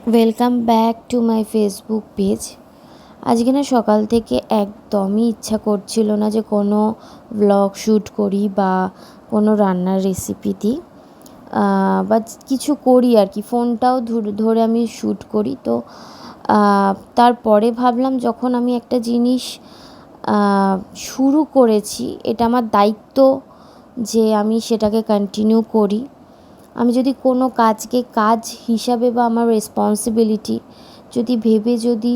Welcome back to my Facebook page. আজকে না সকাল থেকে একদমই ইচ্ছা করছিল না যে কোনো ব্লগ শ্যুট করি বা কোনো রান্নার রেসিপি দিই বা কিছু করি আর কি, ফোনটাও ধরে আমি শ্যুট করি। তো তারপরে ভাবলাম যখন আমি একটা জিনিস শুরু করেছি, এটা আমার দায়িত্ব যে আমি সেটাকে কন্টিনিউ করি। আমি যদি কোনো কাজকে কাজ হিসাবে বা আমার রেসপন্সিবিলিটি যদি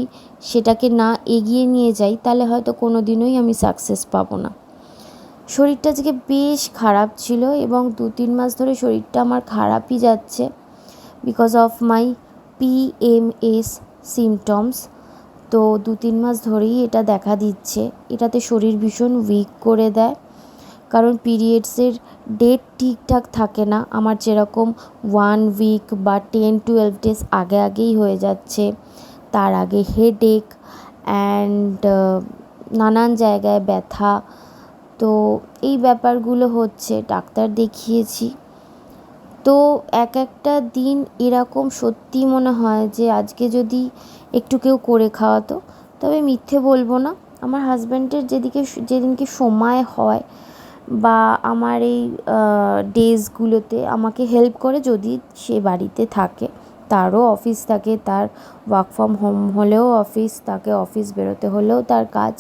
সেটাকে না এগিয়ে নিয়ে যাই, তাহলে হয়তো কোনো দিনই আমি সাকসেস পাবো না। শরীরটা আজকে বেশ খারাপ ছিল এবং 2-3 মাস ধরে শরীরটা আমার খারাপই যাচ্ছে because of my PMS symptoms. তো 2-3 মাস ধরেই এটা দেখা দিচ্ছে। এটাতে শরীর ভীষণ উইক করে দেয়, কারণ পিরিয়ডসের ডেট ঠিকঠাক থাকে না। আমার যেরকম 1 উইক বা 10-12 ডেজ আগেই হয়ে যাচ্ছে, তার আগে হেডেক অ্যান্ড নানান জায়গায় ব্যথা। তো এই ব্যাপারগুলো হচ্ছে, ডাক্তার দেখিয়েছি। তো একটা দিন এরকম সত্যি মনে হয় যে আজকে যদি একটু কেউ করে খাওয়াতো, তবে মিথ্যে বলবো না, আমার হাজব্যান্ডের যেদিনকে সময় হয় বা আমার এই ডেজগুলোতে আমাকে হেল্প করে, যদি সে বাড়িতে থাকে। তারও অফিস থাকে, তার ওয়ার্ক ফ্রম হোম হলেও অফিস, তাকে অফিস বেরোতে হলেও তার কাজ।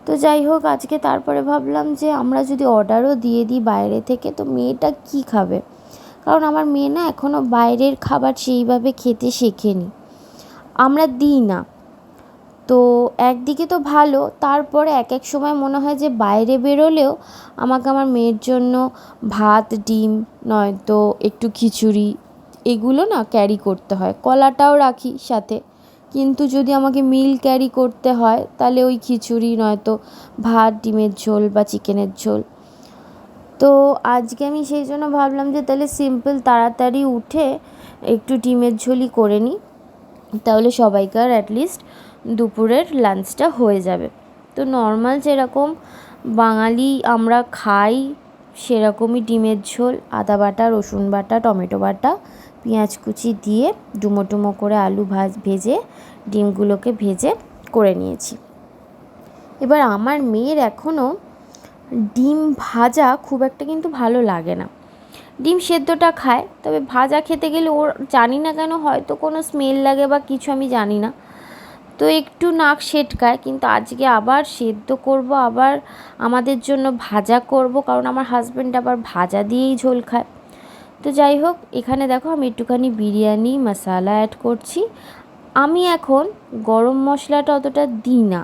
তো যাই হোক, আজকে তারপরে ভাবলাম যে আমরা যদি অর্ডারও দিয়ে দিই বাইরে থেকে, তো মেয়েটা কী খাবে? কারণ আমার মেয়ে না এখনও বাইরের খাবার সেইভাবে খেতে শেখেনি, আমরা দিই না। তো একদিকে তো ভালো, তারপরে এক সময় মনে হয় যে বাইরে বেরোলেও আমাকে আমার মেয়ের জন্য ভাত, ডিম, নয়তো একটু খিচুড়ি, এগুলো না ক্যারি করতে হয়। কলাটাও রাখি সাথে, কিন্তু যদি আমাকে মিল ক্যারি করতে হয় তাহলে ওই খিচুড়ি নয়তো ভাত, ডিমের ঝোল বা চিকেনের ঝোল। তো আজকে আমি সেই জন্য ভাবলাম যে তাহলে সিম্পল তাড়াতাড়ি উঠে একটু ডিমের ঝোলই করে নিই, তাহলে সবাইকার অ্যাটলিস্ট দুপুরের লাঞ্চটা হয়ে যাবে। তো নর্মাল যেরকম বাঙালি আমরা খাই সেরকমই ডিমের ঝোল, আদা বাটা, রসুন বাটা, টমেটো বাটা, পেঁয়াজ কুচি দিয়ে ডুমো করে আলু ভেজে ডিমগুলোকে ভেজে করে নিয়েছি। এবার আমার মেয়ের এখনও ডিম ভাজা খুব একটা কিন্তু ভালো লাগে না। ডিম সেদ্ধটা খায়, তবে ভাজা খেতে গেলে ওর জানি না কেন হয়তো কোনো স্মেল লাগে বা কিছু, আমি জানি না, তো একটু নাক সেটকায়। কিন্তু আজকে আবার সেদ্ধ করব, আবার আমাদের জন্য ভাজা করব, কারণ আমার হাজব্যান্ড আবার ভাজা দিয়েই ঝোল খায়। তো যাই হোক, এখানে দেখো আমি একটুখানি বিরিয়ানি মশলা অ্যাড করছি। আমি এখন গরম মশলাটা অতটা দিই না।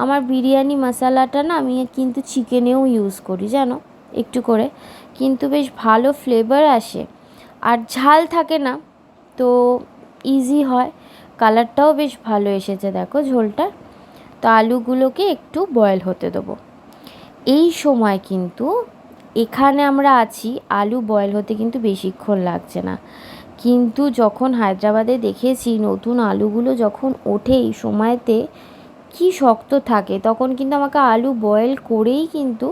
আমার বিরিয়ানি মশলাটা না আমি কিন্তু চিকেনেও ইউজ করি, জানো, একটু করে, কিন্তু বেশ ভালো ফ্লেভার আসে আর ঝাল থাকে না, তো ইজি হয়। কালারটাও বেশ ভালো এসেছে দেখো ঝোলটা। তো আলুগুলোকে একটু বয়েল হতে দেবো। এই সময় কিন্তু এখানে আমরা আছি, আলু বয়েল হতে কিন্তু বেশিক্ষণ লাগছে না। কিন্তু যখন হায়দ্রাবাদে দেখেছি নতুন আলুগুলো যখন ওঠে এই সময়তে কি শক্ত থাকে, তখন কিন্তু আমাকে আলু বয়েল করেই কিন্তু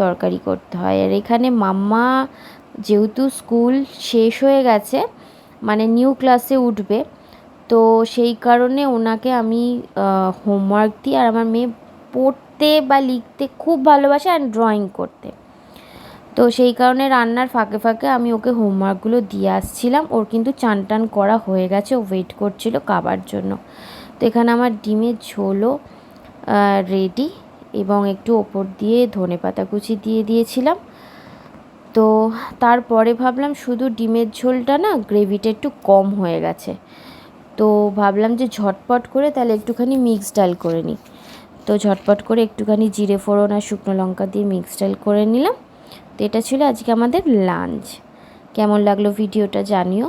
তরকারি করতে হয়। আর এখানে মাম্মা যেহেতু স্কুল শেষ হয়ে গেছে, মানে নিউ ক্লাসে উঠবে, তো সেই কারণে ওনাকে আমি হোমওয়ার্ক দিই। আর আমার মেয়ে পড়তে বা লিখতে খুব ভালোবাসে আর ড্রয়িং করতে, তো সেই কারণে রান্নার ফাঁকে ফাঁকে আমি ওকে হোমওয়ার্কগুলো দিয়ে আসছিলাম। ওর কিন্তু চান টান করা হয়ে গেছে, ও ওয়েট করছিল খাবার জন্য। তো এখানে আমার ডিমের ঝোলও রেডি, এবং একটু ওপর দিয়ে ধনেপাতা কুচি দিয়ে দিয়েছিলাম। তো তারপরে ভাবলাম শুধু ডিমের ঝোলটা না গ্রেভিটা একটু কম হয়ে গেছে, তো ভাবলাম যে ঝটপট করে তাহলে একটুখানি মিক্স ডাল করে নিই। তো ঝটপট করে একটুখানি জিরে ফোড়ন আর শুকনো লঙ্কা দিয়ে মিক্স ডাল করে নিলাম। তো এটা ছিল আজকে আমাদের লাঞ্চ। কেমন লাগলো ভিডিওটা জানিও।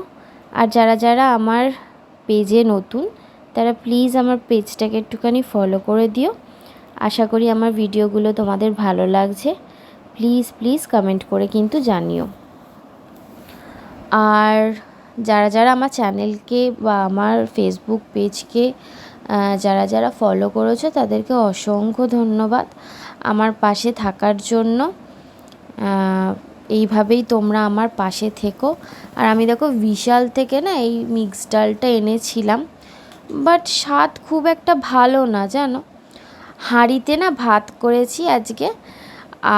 আর যারা আমার পেজে নতুন, তারা প্লিজ আমার পেজটাকে একটুখানি ফলো করে দিও। আশা করি আমার ভিডিওগুলো তোমাদের ভালো লাগছে। প্লিজ কমেন্ট করে কিন্তু জানিও। আর যারা আমার চ্যানেলকে বা আমার ফেসবুক পেজকে যারা ফলো করেছো, তাদেরকে অসংখ্য ধন্যবাদ আমার পাশে থাকার জন্য। এইভাবেই তোমরা আমার পাশে থেকো। আর আমি দেখো বিশাল থেকে না এই মিক্স ডালটা এনেছিলাম, বাট স্বাদ খুব একটা ভালো না জানো। হাঁড়িতে না ভাত করেছি আজকে,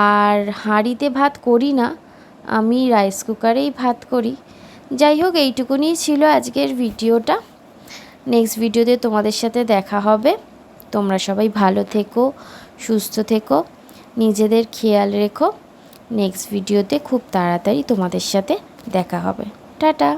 আর হাঁড়িতে ভাত করি না, আমি রাইস কুকারেই ভাত করি। যাই হোক, এইটুকুনি ছিল আজকের ভিডিওটা। নেক্সট ভিডিওতে তোমাদের সাথে দেখা হবে। তোমরা সবাই ভালো থেকো, সুস্থ থেকো, নিজেদের খেয়াল রেখো। নেক্সট ভিডিওতে খুব তাড়াতাড়ি তোমাদের সাথে দেখা হবে। টাটা।